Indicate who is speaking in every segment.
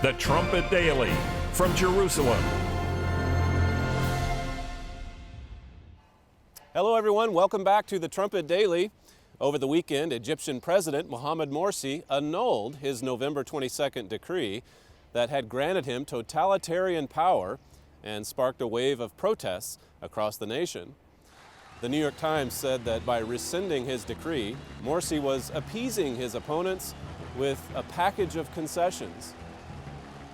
Speaker 1: The Trumpet Daily from Jerusalem.
Speaker 2: Hello everyone, welcome back to the Trumpet Daily. Over the weekend, Egyptian President Mohammed Morsi annulled his November 22nd decree that had granted him totalitarian power and sparked a wave of protests across the nation. The New York Times said that by rescinding his decree, Morsi was appeasing his opponents with a package of concessions.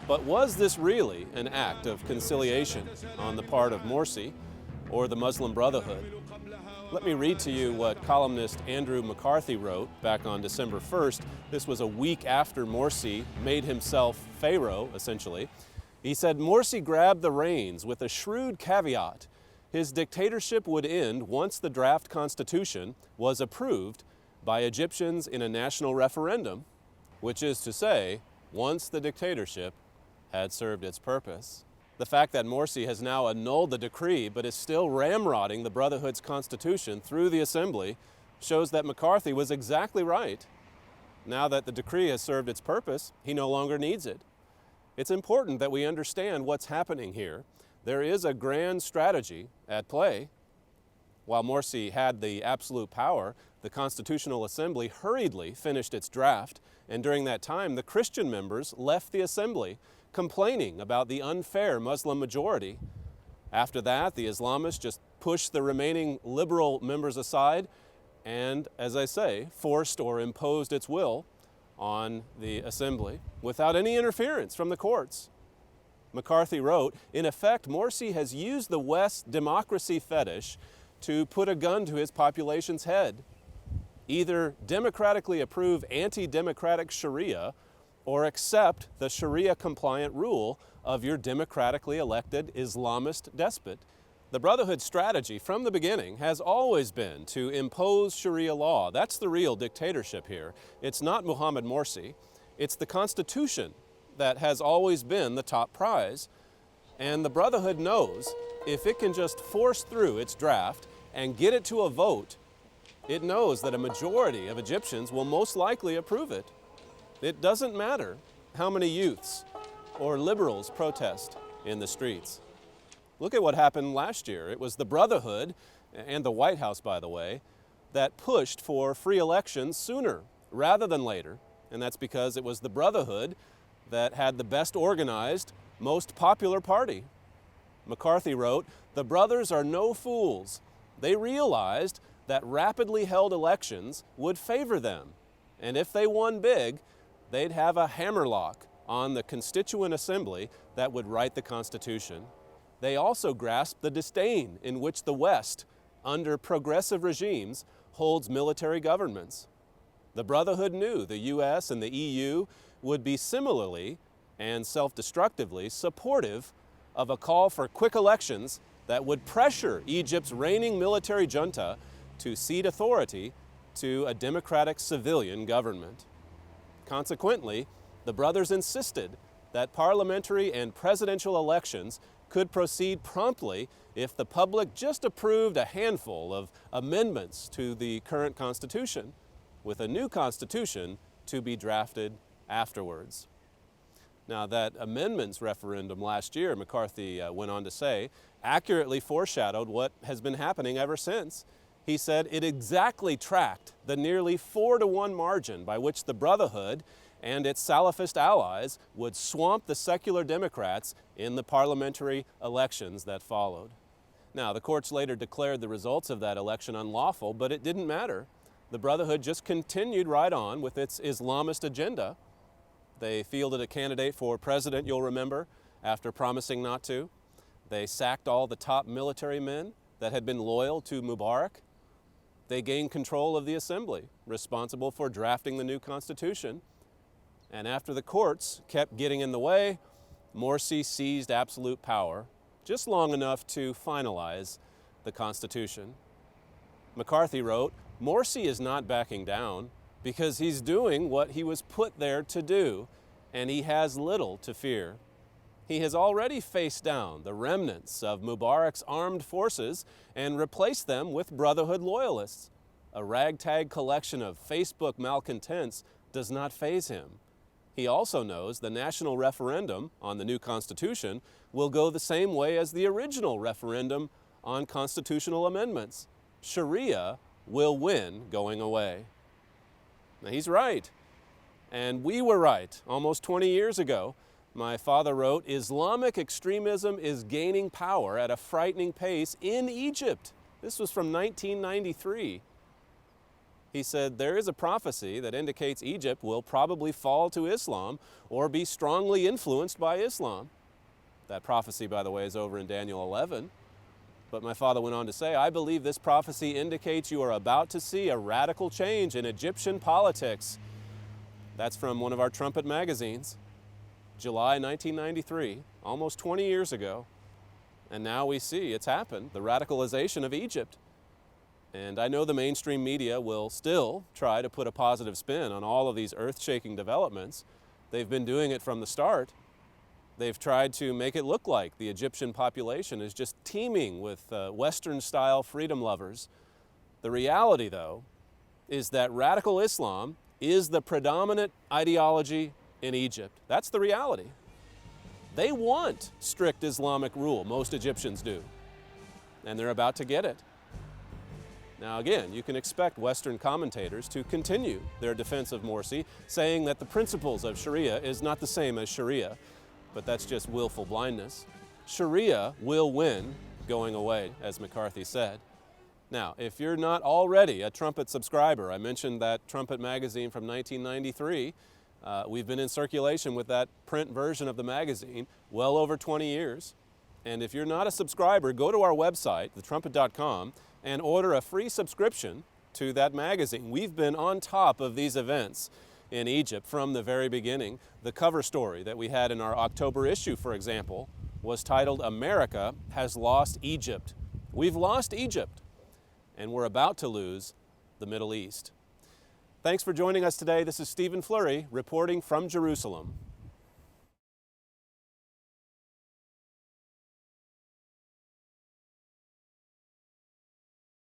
Speaker 2: But was this really an act of conciliation on the part of Morsi or the Muslim Brotherhood? Let me read to you what columnist Andrew McCarthy wrote back on December 1st. This was a week after Morsi made himself pharaoh, essentially. He said, Morsi grabbed the reins with a shrewd caveat. His dictatorship would end once the draft constitution was approved by Egyptians in a national referendum, which is to say, once the dictatorship had served its purpose. The fact that Morsi has now annulled the decree but is still ramrodding the Brotherhood's constitution through the assembly shows that McCarthy was exactly right. Now that the decree has served its purpose, he no longer needs it. It's important that we understand what's happening here. There is a grand strategy at play. While Morsi had the absolute power, the Constitutional Assembly hurriedly finished its draft, and during that time, the Christian members left the assembly, complaining about the unfair Muslim majority. After that, the Islamists just pushed the remaining liberal members aside and, as I say, forced or imposed its will on the assembly without any interference from the courts. McCarthy wrote, in effect, Morsi has used the West's democracy fetish to put a gun to his population's head. Either democratically approve anti-democratic Sharia or accept the Sharia-compliant rule of your democratically elected Islamist despot. The Brotherhood's strategy from the beginning has always been to impose Sharia law. That's the real dictatorship here. It's not Mohammed Morsi. It's the Constitution that has always been the top prize. And the Brotherhood knows if it can just force through its draft and get it to a vote, it knows that a majority of Egyptians will most likely approve it. It doesn't matter how many youths or liberals protest in the streets. Look at what happened last year. It was the Brotherhood, and the White House, by the way, that pushed for free elections sooner rather than later. And that's because it was the Brotherhood that had the best organized, most popular party. McCarthy wrote, the brothers are no fools. They realized that rapidly held elections would favor them. And if they won big, they'd have a hammerlock on the Constituent Assembly that would write the Constitution. They also grasped the disdain in which the West, under progressive regimes, holds military governments. The Brotherhood knew the U.S. and the EU would be similarly and self-destructively supportive of a call for quick elections that would pressure Egypt's reigning military junta to cede authority to a democratic civilian government. Consequently, the brothers insisted that parliamentary and presidential elections could proceed promptly if the public just approved a handful of amendments to the current constitution, with a new constitution to be drafted afterwards. Now, that amendments referendum last year, McCarthy went on to say, accurately foreshadowed what has been happening ever since. He said it exactly tracked the nearly 4-to-1 margin by which the Brotherhood and its Salafist allies would swamp the secular Democrats in the parliamentary elections that followed. Now, the courts later declared the results of that election unlawful, but it didn't matter. The Brotherhood just continued right on with its Islamist agenda. They fielded a candidate for president, you'll remember, after promising not to. They sacked all the top military men that had been loyal to Mubarak. They gained control of the assembly, responsible for drafting the new constitution. And after the courts kept getting in the way, Morsi seized absolute power, just long enough to finalize the Constitution. McCarthy wrote, Morsi is not backing down because he's doing what he was put there to do, and he has little to fear. He has already faced down the remnants of Mubarak's armed forces and replaced them with Brotherhood loyalists. A ragtag collection of Facebook malcontents does not faze him. He also knows the national referendum on the new Constitution will go the same way as the original referendum on constitutional amendments. Sharia will win going away. Now, he's right. And we were right almost 20 years ago. My father wrote, Islamic extremism is gaining power at a frightening pace in Egypt. This was from 1993. He said, there is a prophecy that indicates Egypt will probably fall to Islam or be strongly influenced by Islam. That prophecy, by the way, is over in Daniel 11. But my father went on to say, I believe this prophecy indicates you are about to see a radical change in Egyptian politics. That's from one of our Trumpet magazines, July 1993, almost 20 years ago. And now we see it's happened, the radicalization of Egypt. And I know the mainstream media will still try to put a positive spin on all of these earth-shaking developments. They've been doing it from the start. They've tried to make it look like the Egyptian population is just teeming with Western-style freedom lovers. The reality, though, is that radical Islam is the predominant ideology in Egypt. That's the reality. They want strict Islamic rule, most Egyptians do, and they're about to get it. Now again, you can expect Western commentators to continue their defense of Morsi, saying that the principles of Sharia is not the same as Sharia, but that's just willful blindness. Sharia will win going away, as McCarthy said. Now, if you're not already a Trumpet subscriber, I mentioned that Trumpet magazine from 1993. We've been in circulation with that print version of the magazine well over 20 years. And if you're not a subscriber, go to our website, thetrumpet.com, and order a free subscription to that magazine. We've been on top of these events in Egypt from the very beginning. The cover story that we had in our October issue, for example, was titled, America Has Lost Egypt. We've lost Egypt, and we're about to lose the Middle East. Thanks for joining us today. This is Stephen Fleury reporting from Jerusalem.